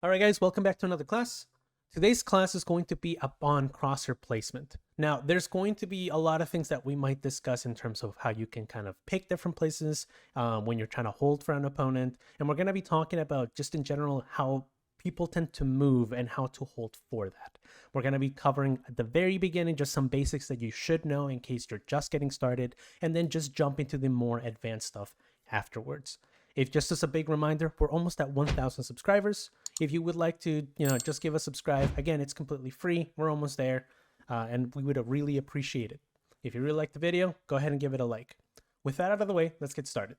All right, guys, welcome back to another class. Today's class is going to be upon crosshair placement. Now, there's going to be a lot of things that we might discuss in terms of how you can kind of pick different places when you're trying to hold for an opponent. And we're going to be talking about just in general how people tend to move and how to hold for that. We're going to be covering at the very beginning just some basics that you should know in case you're just getting started, and then just jump into the more advanced stuff afterwards. If just as a big reminder, we're almost at 1,000 subscribers. If you would like to, just give a subscribe. Again, it's completely free. We're almost there, and we would really appreciate it. If you really like the video, go ahead and give it a like. With that out of the way, let's get started.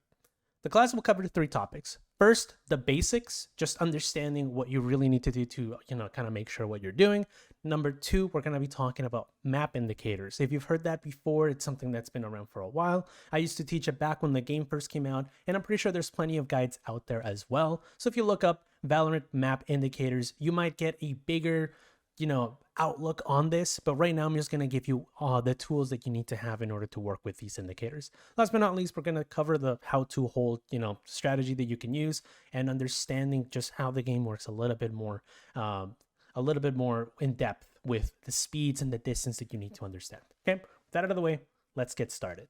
The class will cover 3 topics. First, the basics, just understanding what you really need to do to, kind of make sure what you're doing. Number 2, we're going to be talking about map indicators. If you've heard that before, it's something that's been around for a while. I used to teach it back when the game first came out, and I'm pretty sure there's plenty of guides out there as well. So if you look up Valorant map indicators, you might get a bigger outlook on this, but right now I'm just going to give you the tools that you need to have in order to work with these indicators. Last but not least, we're going to cover the how to hold strategy that you can use, and understanding just how the game works a little bit more in depth with the speeds and the distance that you need to understand. Okay, with that out of the way, let's get started.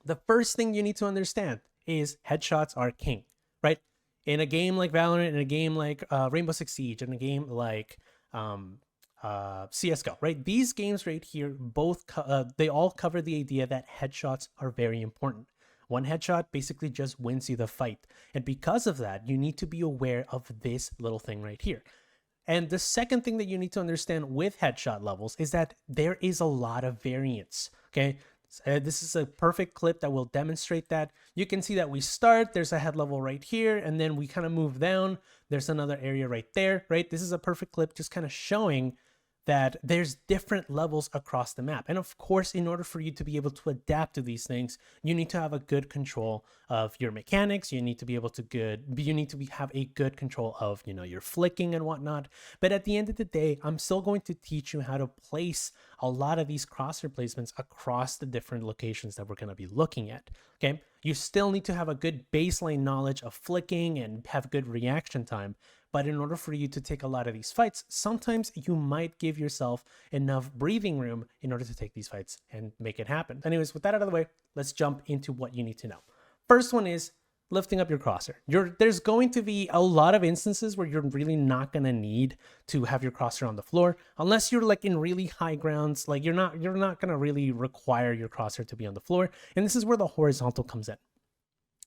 The first thing you need to understand is headshots are king, right? In a game like Valorant, in a game like Rainbow Six Siege, in a game like CSGO, right? These games right here, both they all cover the idea that headshots are very important. One headshot basically just wins you the fight. And because of that, you need to be aware of this little thing right here. And the second thing that you need to understand with headshot levels is that there is a lot of variance, okay? This is a perfect clip that will demonstrate that. You can see that we start, there's a head level right here, and then we kind of move down. There's another area right there, right? This is a perfect clip just kind of showing that there's different levels across the map. And of course, in order for you to be able to adapt to these things, you need to have a good control of your mechanics. You need to be able to have a good control of, your flicking and whatnot. But at the end of the day, I'm still going to teach you how to place a lot of these crosshair placements across the different locations that we're going to be looking at. Okay. You still need to have a good baseline knowledge of flicking and have good reaction time. But in order for you to take a lot of these fights, sometimes you might give yourself enough breathing room in order to take these fights and make it happen. Anyways, with that out of the way, let's jump into what you need to know. First one is lifting up your crosshair. There's going to be a lot of instances where you're really not going to need to have your crosshair on the floor unless you're like in really high grounds. Like you're not going to really require your crosshair to be on the floor. And this is where the horizontal comes in.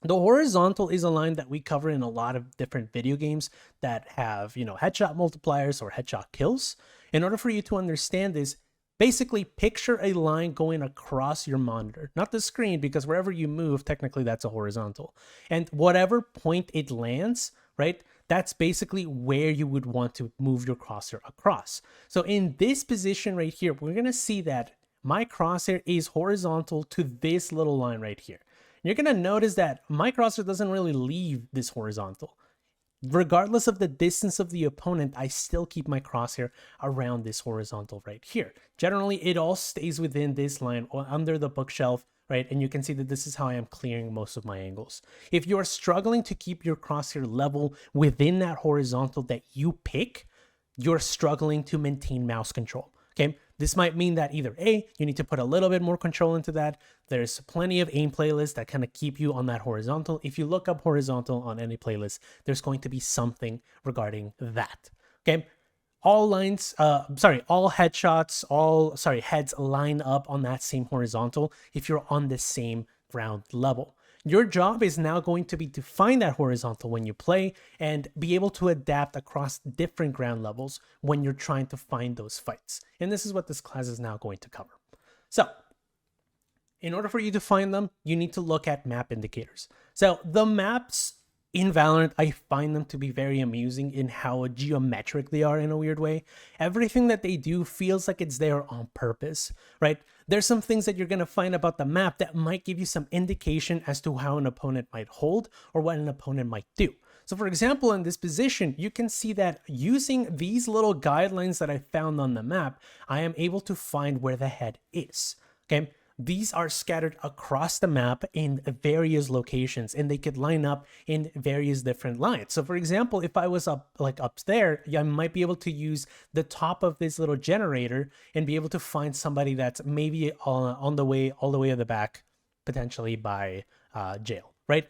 The horizontal is a line that we cover in a lot of different video games that have, headshot multipliers or headshot kills. In order for you to understand this, basically picture a line going across your monitor, not the screen, because wherever you move, technically that's a horizontal. And whatever point it lands, right, that's basically where you would want to move your crosshair across. So in this position right here, we're going to see that my crosshair is horizontal to this little line right here. You're going to notice that my crosshair doesn't really leave this horizontal. Regardless of the distance of the opponent, I still keep my crosshair around this horizontal right here. Generally, it all stays within this line or under the bookshelf, right? And you can see that this is how I am clearing most of my angles. If you are struggling to keep your crosshair level within that horizontal that you pick, you're struggling to maintain mouse control. Okay, this might mean that either A, you need to put a little bit more control into that. There's plenty of aim playlists that kind of keep you on that horizontal. If you look up horizontal on any playlist, there's going to be something regarding that. Okay, all heads line up on that same horizontal if you're on the same ground level. Your job is now going to be to find that horizontal when you play and be able to adapt across different ground levels when you're trying to find those fights. And this is what this class is now going to cover. So, in order for you to find them, you need to look at map indicators. So, the maps in Valorant, I find them to be very amusing in how geometric they are in a weird way. Everything that they do feels like it's there on purpose, right? There's some things that you're going to find about the map that might give you some indication as to how an opponent might hold or what an opponent might do. So for example, in this position, you can see that using these little guidelines that I found on the map, I am able to find where the head is. Okay. these are scattered across the map in various locations, and they could line up in various different lines. So for example, if I was up there, I might be able to use the top of this little generator and be able to find somebody that's maybe on the way, all the way to the back, potentially by jail, right?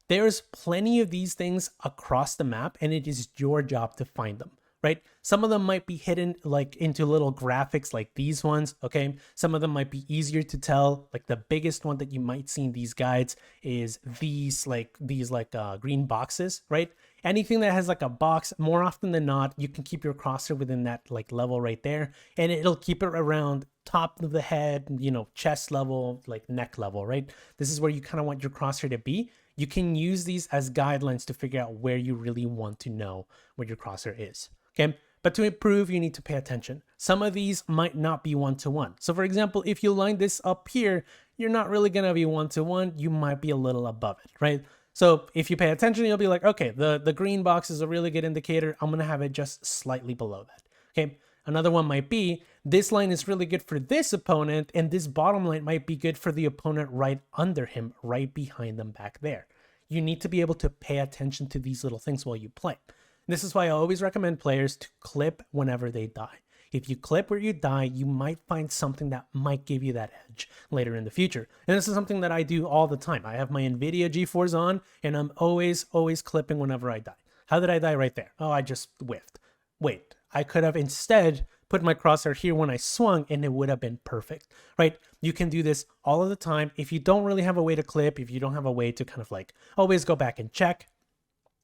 There's plenty of these things across the map, and it is your job to find them, right? Some of them might be hidden like into little graphics like these ones, okay? Some of them might be easier to tell. Like the biggest one that you might see in these guides is these green boxes, right? Anything that has like a box, more often than not, you can keep your crosshair within that like level right there, and it'll keep it around top of the head, you know, chest level, like neck level, right? This is where you kind of want your crosshair to be. You can use these as guidelines to figure out where you really want to know where your crosshair is, okay? But to improve, you need to pay attention. Some of these might not be one-to-one. So for example, if you line this up here, you're not really gonna be one-to-one. You might be a little above it, right? So if you pay attention, you'll be like, okay, the green box is a really good indicator. I'm gonna have it just slightly below that, okay? Another one might be, this line is really good for this opponent, and this bottom line might be good for the opponent right under him, right behind them back there. You need to be able to pay attention to these little things while you play. This is why I always recommend players to clip whenever they die. If you clip where you die, you might find something that might give you that edge later in the future. And this is something that I do all the time. I have my NVIDIA GeForce on, and I'm always clipping whenever I die. How did I die right there? Oh, I just whiffed. Wait, I could have instead put my crosshair here when I swung, and it would have been perfect, right? You can do this all of the time. If you don't really have a way to clip, if you don't have a way to kind of like always go back and check,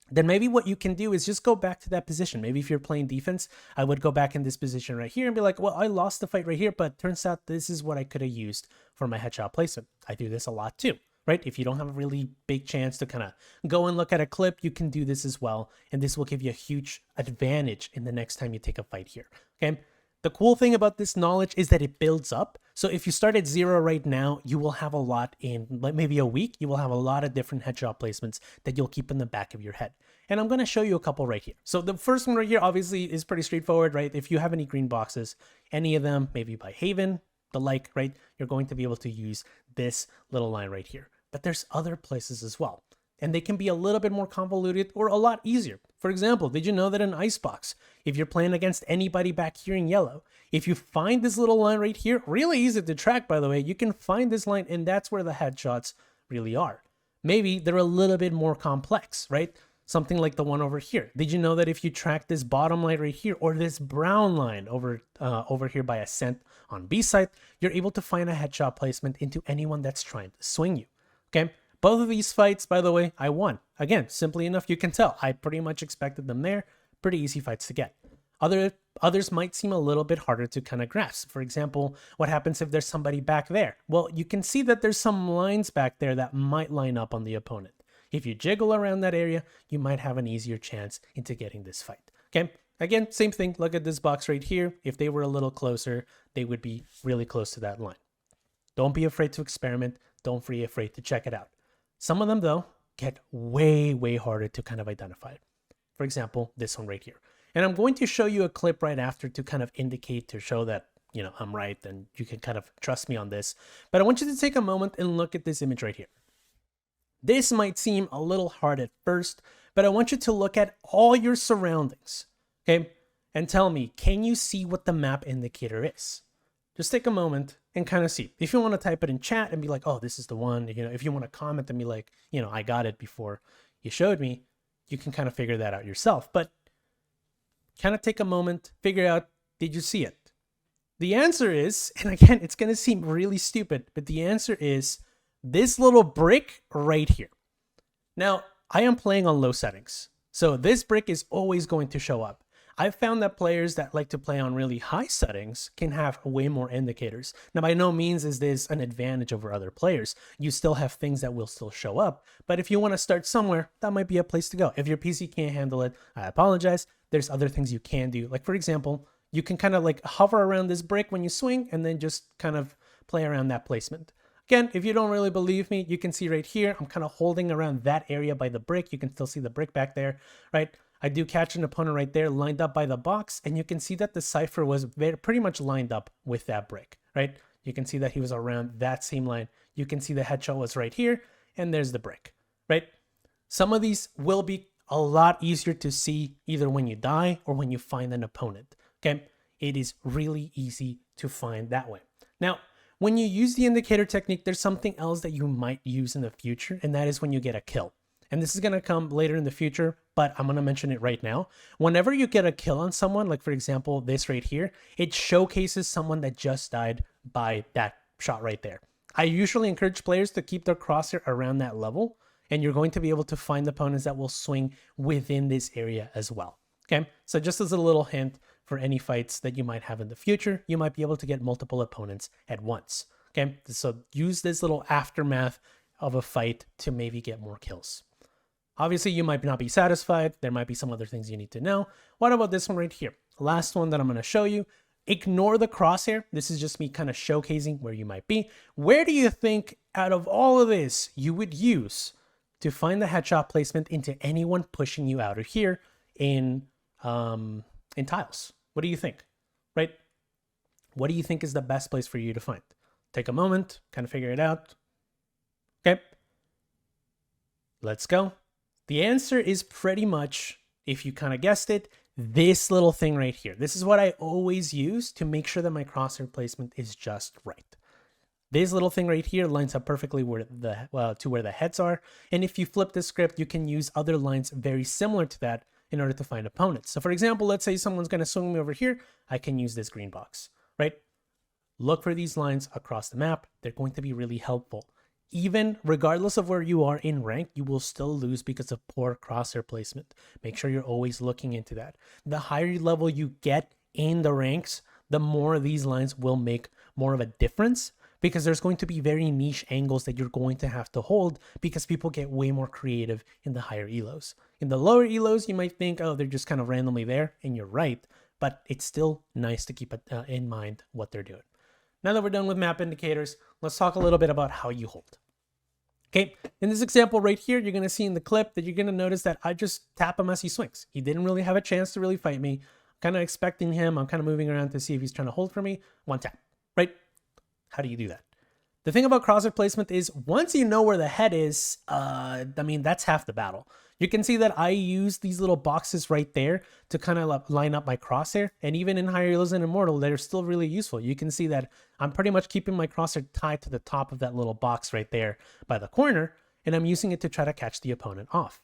then maybe what you can do is just go back to that position. Maybe if you're playing defense, I would go back in this position right here and be like, well, I lost the fight right here, but turns out this is what I could have used for my headshot placement. I do this a lot too, right? If you don't have a really big chance to kind of go and look at a clip, you can do this as well. And this will give you a huge advantage in the next time you take a fight here, okay? The cool thing about this knowledge is that it builds up. So if you start at 0 right now, you will have a lot in like maybe a week. You will have a lot of different headshot placements that you'll keep in the back of your head. And I'm going to show you a couple right here. So the first one right here obviously is pretty straightforward, right? If you have any green boxes, any of them, maybe by Haven, the like, right? You're going to be able to use this little line right here. But there's other places as well. And they can be a little bit more convoluted or a lot easier. For example, did you know that an icebox, if you're playing against anybody back here in yellow, if you find this little line right here, really easy to track, by the way, you can find this line, and that's where the headshots really are. Maybe they're a little bit more complex, right? Something like the one over here. Did you know that if you track this bottom line right here, or this brown line over here by Ascent on B side, you're able to find a headshot placement into anyone that's trying to swing you, okay? Both of these fights, by the way, I won. Again, simply enough, you can tell. I pretty much expected them there. Pretty easy fights to get. Others might seem a little bit harder to kind of grasp. For example, what happens if there's somebody back there? Well, you can see that there's some lines back there that might line up on the opponent. If you jiggle around that area, you might have an easier chance into getting this fight. Okay? Again, same thing. Look at this box right here. If they were a little closer, they would be really close to that line. Don't be afraid to experiment. Don't be afraid to check it out. Some of them, though, get way, way harder to kind of identify. For example, this one right here. And I'm going to show you a clip right after to kind of indicate, to show that, you know, I'm right and you can kind of trust me on this. But I want you to take a moment and look at this image right here. This might seem a little hard at first, but I want you to look at all your surroundings, okay? And tell me, can you see what the map indicator is? Just take a moment and kind of see. If you want to type it in chat and be like, oh, this is the one, you know, if you want to comment and be like, you know, I got it before you showed me, you can kind of figure that out yourself. But kind of take a moment, figure out, did you see it? The answer is, and again, it's going to seem really stupid, but the answer is this little brick right here. Now, I am playing on low settings, so this brick is always going to show up. I've found that players that like to play on really high settings can have way more indicators. Now, by no means is this an advantage over other players. You still have things that will still show up, but if you want to start somewhere, that might be a place to go. If your PC can't handle it, I apologize. There's other things you can do. Like, for example, you can kind of like hover around this brick when you swing and then just kind of play around that placement. Again, if you don't really believe me, you can see right here, I'm kind of holding around that area by the brick. You can still see the brick back there, right? I do catch an opponent right there lined up by the box, and you can see that the cipher was pretty much lined up with that brick, right? You can see that he was around that same line. You can see the headshot was right here, and there's the brick, right? Some of these will be a lot easier to see either when you die or when you find an opponent, okay? It is really easy to find that way. Now, when you use the indicator technique, there's something else that you might use in the future, and that is when you get a kill. And this is going to come later in the future, but I'm going to mention it right now. Whenever you get a kill on someone, like for example, this right here, it showcases someone that just died by that shot right there. I usually encourage players to keep their crosshair around that level, and you're going to be able to find opponents that will swing within this area as well. Okay, so just as a little hint for any fights that you might have in the future, you might be able to get multiple opponents at once. Okay, so use this little aftermath of a fight to maybe get more kills. Obviously, you might not be satisfied. There might be some other things you need to know. What about this one right here? Last one that I'm going to show you. Ignore the crosshair. This is just me kind of showcasing where you might be. Where do you think out of all of this you would use to find the headshot placement into anyone pushing you out of here in tiles? What do you think, right? What do you think is the best place for you to find? Take a moment, kind of figure it out. Okay, let's go. The answer is pretty much, if you kind of guessed it, this little thing right here. This is what I always use to make sure that my crosshair placement is just right. This little thing right here lines up perfectly where to where the heads are. And if you flip the script, you can use other lines very similar to that in order to find opponents. So for example, let's say someone's going to swing me over here. I can use this green box, right? Look for these lines across the map. They're going to be really helpful. Even regardless of where you are in rank, you will still lose because of poor crosshair placement. Make sure you're always looking into that. The higher level you get in the ranks, the more these lines will make more of a difference, because there's going to be very niche angles that you're going to have to hold because people get way more creative in the higher elos. In the lower elos, you might think, oh, they're just kind of randomly there, and you're right, but it's still nice to keep in mind what they're doing. Now that we're done with map indicators, let's talk a little bit about how you hold. Okay, in this example right here, you're going to see in the clip that you're going to notice that I just tap him as he swings. He didn't really have a chance to really fight me. I'm kind of expecting him. I'm kind of moving around to see if he's trying to hold for me. One tap, right? How do you do that? The thing about crosshair placement is once you know where the head is, that's half the battle. You can see that I use these little boxes right there to kind of line up my crosshair. And even in higher elos and immortal, they're still really useful. You can see that I'm pretty much keeping my crosshair tied to the top of that little box right there by the corner. And I'm using it to try to catch the opponent off.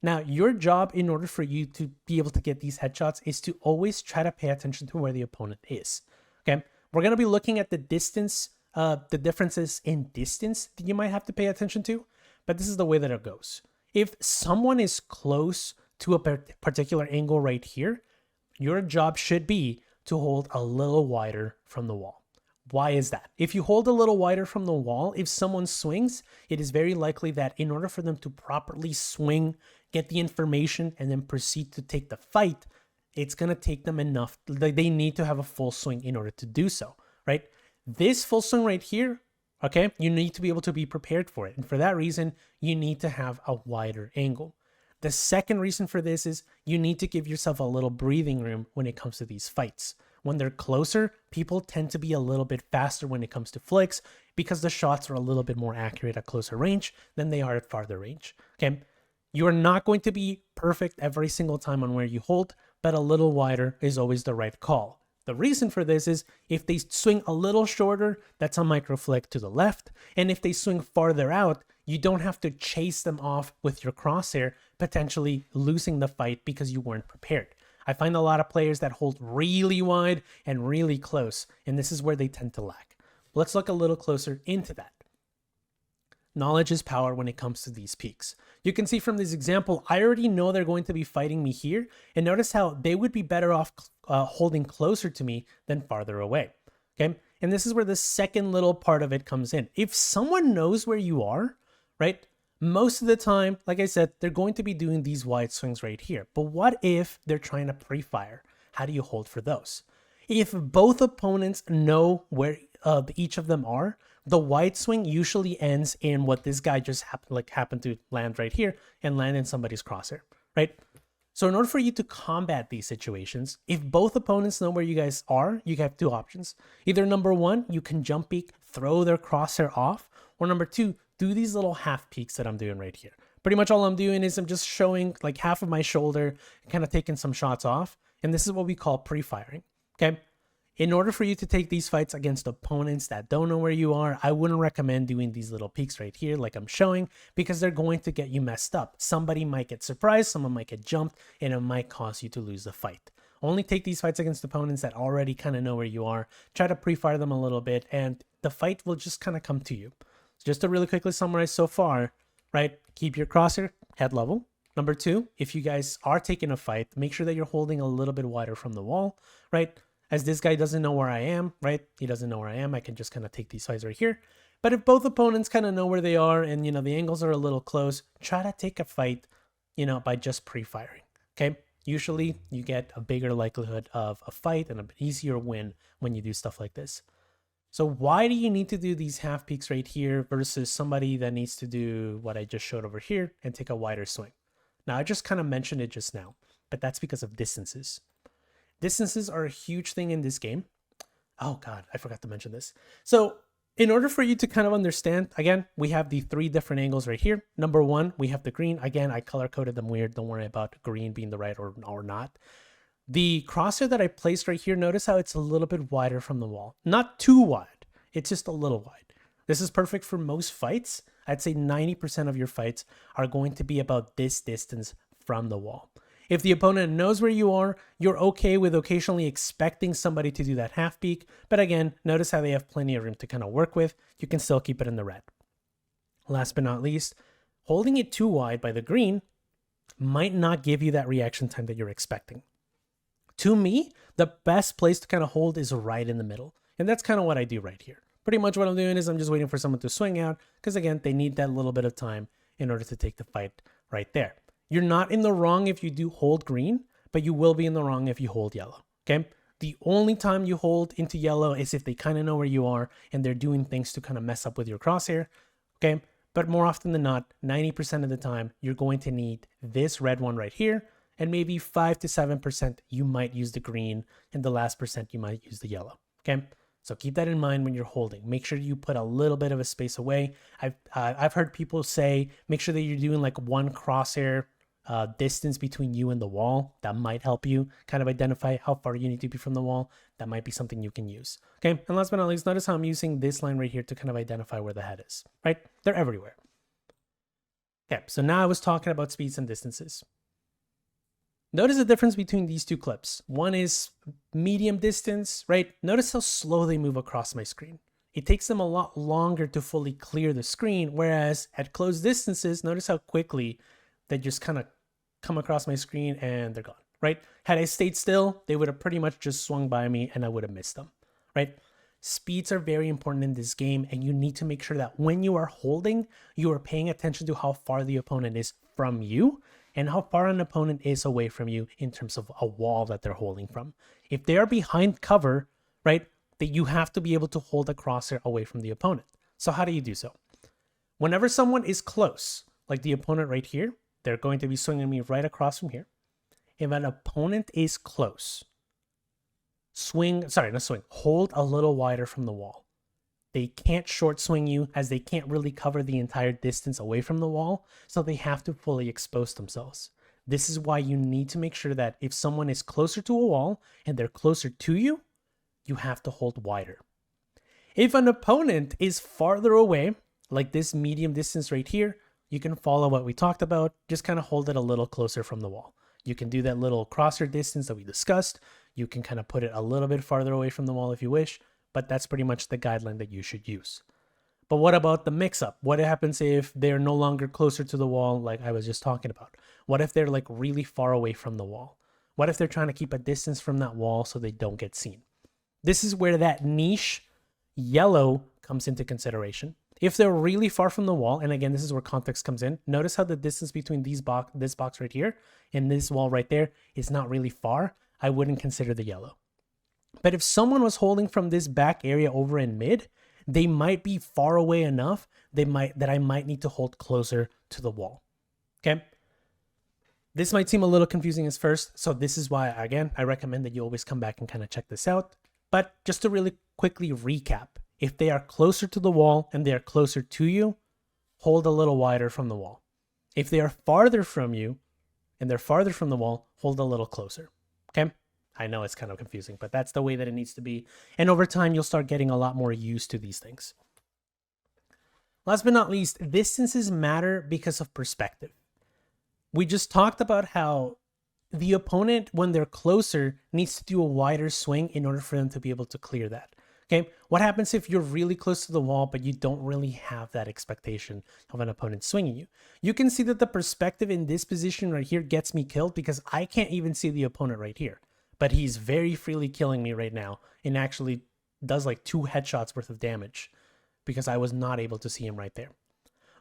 Now, your job in order for you to be able to get these headshots is to always try to pay attention to where the opponent is. Okay, we're going to be looking at the distance, the differences in distance that you might have to pay attention to. But this is the way that it goes. If someone is close to a particular angle right here, your job should be to hold a little wider from the wall. Why is that? If you hold a little wider from the wall, if someone swings, it is very likely that in order for them to properly swing, get the information, and then proceed to take the fight, it's going to take them enough. They need to have a full swing in order to do so, right? This full swing right here, okay, you need to be able to be prepared for it. And for that reason, you need to have a wider angle. The second reason for this is you need to give yourself a little breathing room when it comes to these fights. When they're closer, people tend to be a little bit faster when it comes to flicks because the shots are a little bit more accurate at closer range than they are at farther range. Okay, you are not going to be perfect every single time on where you hold, but a little wider is always the right call. The reason for this is if they swing a little shorter, that's a micro flick to the left. And if they swing farther out, you don't have to chase them off with your crosshair, potentially losing the fight because you weren't prepared. I find a lot of players that hold really wide and really close, and this is where they tend to lack. Let's look a little closer into that. Knowledge is power when it comes to these peaks. You can see from this example, I already know they're going to be fighting me here, and notice how they would be better off holding closer to me than farther away. Okay, and this is where the second little part of it comes in. If someone knows where you are, right, most of the time, like I said, they're going to be doing these wide swings right here. But what if they're trying to pre-fire? How do you hold for those? If both opponents know where each of them are, the wide swing usually ends in what this guy just happened to land right here and land in somebody's crosshair, right? So in order for you to combat these situations, if both opponents know where you guys are, you have two options. Either number one, you can jump peek, throw their crosshair off, or number two, do these little half peeks that I'm doing right here. Pretty much all I'm doing is I'm just showing like half of my shoulder, kind of taking some shots off. And this is what we call pre-firing, okay? In order for you to take these fights against opponents that don't know where you are, I wouldn't recommend doing these little peeks right here like I'm showing, because they're going to get you messed up. Somebody might get surprised, someone might get jumped, and it might cause you to lose the fight. Only take these fights against opponents that already kind of know where you are. Try to pre-fire them a little bit, and the fight will just kind of come to you. So just to really quickly summarize so far, right? Keep your crosshair head level. Number two, if you guys are taking a fight, make sure that you're holding a little bit wider from the wall, right? As this guy doesn't know where I am, right? He doesn't know where I am. I can just kind of take these fights right here. But if both opponents kind of know where they are and, the angles are a little close, try to take a fight, by just pre-firing, okay? Usually you get a bigger likelihood of a fight and an easier win when you do stuff like this. So why do you need to do these half peaks right here versus somebody that needs to do what I just showed over here and take a wider swing? Now, I just kind of mentioned it just now, but that's because of distances. Distances are a huge thing in this game. Oh God, I forgot to mention this. So in order for you to kind of understand, again, we have the three different angles right here. Number one, we have the green. Again, I color coded them weird. Don't worry about green being the right or not. The crosshair that I placed right here, notice how it's a little bit wider from the wall. Not too wide. It's just a little wide. This is perfect for most fights. I'd say 90% of your fights are going to be about this distance from the wall. If the opponent knows where you are, you're okay with occasionally expecting somebody to do that half peek. But again, notice how they have plenty of room to kind of work with. You can still keep it in the red. Last but not least, holding it too wide by the green might not give you that reaction time that you're expecting. To me, the best place to kind of hold is right in the middle. And that's kind of what I do right here. Pretty much what I'm doing is I'm just waiting for someone to swing out because, again, they need that little bit of time in order to take the fight right there. You're not in the wrong if you do hold green, but you will be in the wrong if you hold yellow, okay? The only time you hold into yellow is if they kind of know where you are and they're doing things to kind of mess up with your crosshair, okay? But more often than not, 90% of the time, you're going to need this red one right here, and maybe 5 to 7% you might use the green, and the last percent you might use the yellow, okay? So keep that in mind when you're holding. Make sure you put a little bit of a space away. I've heard people say, make sure that you're doing like one crosshair distance between you and the wall. That might help you kind of identify how far you need to be from the wall. That might be something you can use. Okay, and last but not least, notice how I'm using this line right here to kind of identify where the head is, right? They're everywhere. Okay, so now I was talking about speeds and distances. Notice the difference between these two clips. One is medium distance, right? Notice how slow they move across my screen. It takes them a lot longer to fully clear the screen, whereas at close distances, notice how quickly they just kind of come across my screen and they're gone, right? Had I stayed still, they would have pretty much just swung by me and I would have missed them, right? Speeds are very important in this game, and you need to make sure that when you are holding, you are paying attention to how far the opponent is from you and how far an opponent is away from you in terms of a wall that they're holding from. If they are behind cover, right, that you have to be able to hold a crosshair away from the opponent. So how do you do so? Whenever someone is close, like the opponent right here, they're going to be swinging me right across from here. If an opponent is close, hold a little wider from the wall. They can't short swing you as they can't really cover the entire distance away from the wall, so they have to fully expose themselves. This is why you need to make sure that if someone is closer to a wall and they're closer to you, you have to hold wider. If an opponent is farther away, like this medium distance right here, you can follow what we talked about, just kind of hold it a little closer from the wall. You can do that little crosshair distance that we discussed. You can kind of put it a little bit farther away from the wall if you wish, but that's pretty much the guideline that you should use. But what about the mix-up? What happens if they're no longer closer to the wall like I was just talking about? What if they're like really far away from the wall? What if they're trying to keep a distance from that wall so they don't get seen? This is where that niche yellow comes into consideration. If they're really far from the wall, and again, this is where context comes in, notice how the distance between this box right here and this wall right there is not really far. I wouldn't consider the yellow. But if someone was holding from this back area over in mid, they might be far away enough that I might need to hold closer to the wall. Okay? This might seem a little confusing as first, so this is why, again, I recommend that you always come back and kind of check this out. But just to really quickly recap, if they are closer to the wall and they are closer to you, hold a little wider from the wall. If they are farther from you and they're farther from the wall, hold a little closer. Okay? I know it's kind of confusing, but that's the way that it needs to be. And over time, you'll start getting a lot more used to these things. Last but not least, distances matter because of perspective. We just talked about how the opponent, when they're closer, needs to do a wider swing in order for them to be able to clear that. Okay, what happens if you're really close to the wall, but you don't really have that expectation of an opponent swinging you? You can see that the perspective in this position right here gets me killed because I can't even see the opponent right here. But he's very freely killing me right now and actually does like 2 headshots worth of damage because I was not able to see him right there.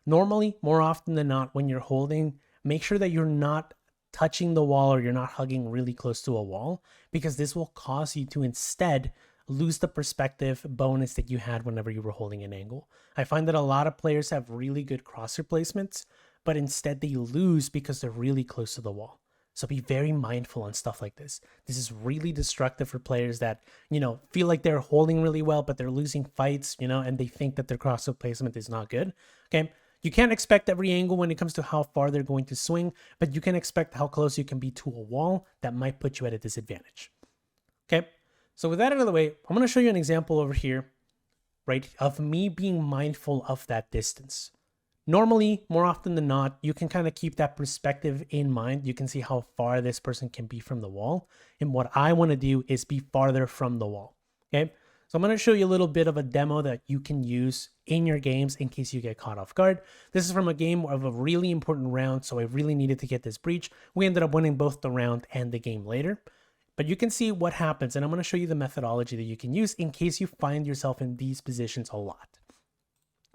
Normally, more often than not, when you're holding, make sure that you're not touching the wall or you're not hugging really close to a wall, because this will cause you to instead lose the perspective bonus that you had whenever you were holding an angle. I find that a lot of players have really good crosshair placements, but instead they lose because they're really close to the wall. So be very mindful on stuff like this. This is really destructive for players that, feel like they're holding really well, but they're losing fights, and they think that their crosshair placement is not good. Okay. You can't expect every angle when it comes to how far they're going to swing, but you can expect how close you can be to a wall that might put you at a disadvantage. Okay. So with that out of the way, I'm going to show you an example over here, right, of me being mindful of that distance. Normally, more often than not, you can kind of keep that perspective in mind. You can see how far this person can be from the wall. And what I want to do is be farther from the wall. Okay. So I'm going to show you a little bit of a demo that you can use in your games in case you get caught off guard. This is from a game of a really important round, so I really needed to get this breach. We ended up winning both the round and the game later. But you can see what happens, and I'm going to show you the methodology that you can use in case you find yourself in these positions a lot.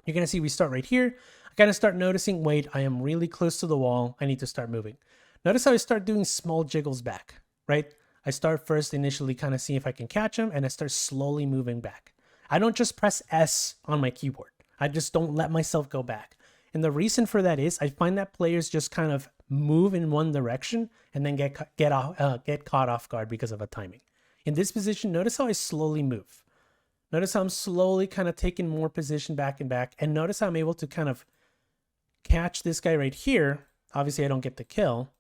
You're going to see we start right here. I kind of start noticing, wait, I am really close to the wall. I need to start moving. Notice how I start doing small jiggles back, right? I start first initially kind of seeing if I can catch him, and I start slowly moving back. I don't just press S on my keyboard. I just don't let myself go back. And the reason for that is I find that players just kind of move in one direction and then get caught off guard because of a timing. In this position, notice how I slowly move. Notice how I'm slowly kind of taking more position back and back. And notice how I'm able to kind of catch this guy right here. Obviously, I don't get the kill.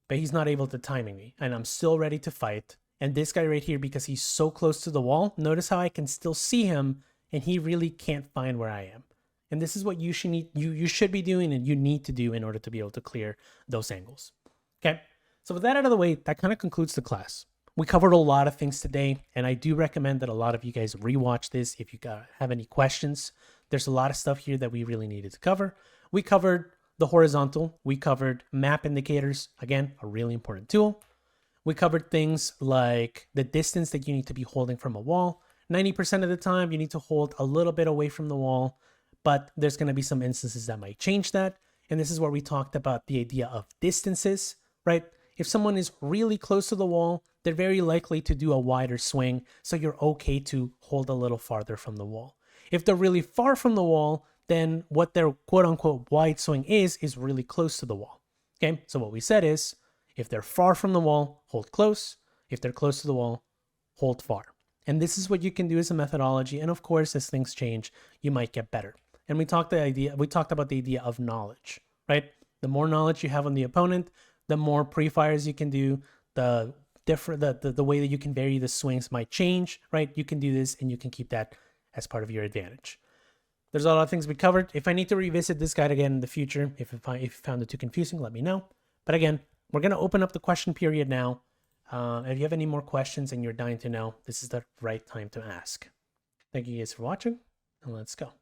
But he's not able to timing me. And I'm still ready to fight. And this guy right here, because he's so close to the wall, notice how I can still see him and he really can't find where I am. And this is what you should be doing and you need to do in order to be able to clear those angles. Okay, so with that out of the way, that kind of concludes the class. We covered a lot of things today, and I do recommend that a lot of you guys rewatch this if you have any questions. There's a lot of stuff here that we really needed to cover. We covered the horizontal. We covered map indicators. Again, a really important tool. We covered things like the distance that you need to be holding from a wall. 90% of the time, you need to hold a little bit away from the wall, but there's going to be some instances that might change that. And this is where we talked about the idea of distances, right? If someone is really close to the wall, they're very likely to do a wider swing, so you're okay to hold a little farther from the wall. If they're really far from the wall, then what their quote-unquote wide swing is really close to the wall. Okay, so what we said is, if they're far from the wall, hold close. If they're close to the wall, hold far. And this is what you can do as a methodology. And of course, as things change, you might get better. And we talked about the idea of knowledge, right? The more knowledge you have on the opponent, the more pre-fires you can do, the way that you can vary the swings might change, right? You can do this and you can keep that as part of your advantage. There's a lot of things we covered. If I need to revisit this guide again in the future, if you found it too confusing, let me know. But again, we're going to open up the question period now. If you have any more questions and you're dying to know, this is the right time to ask. Thank you guys for watching, and let's go.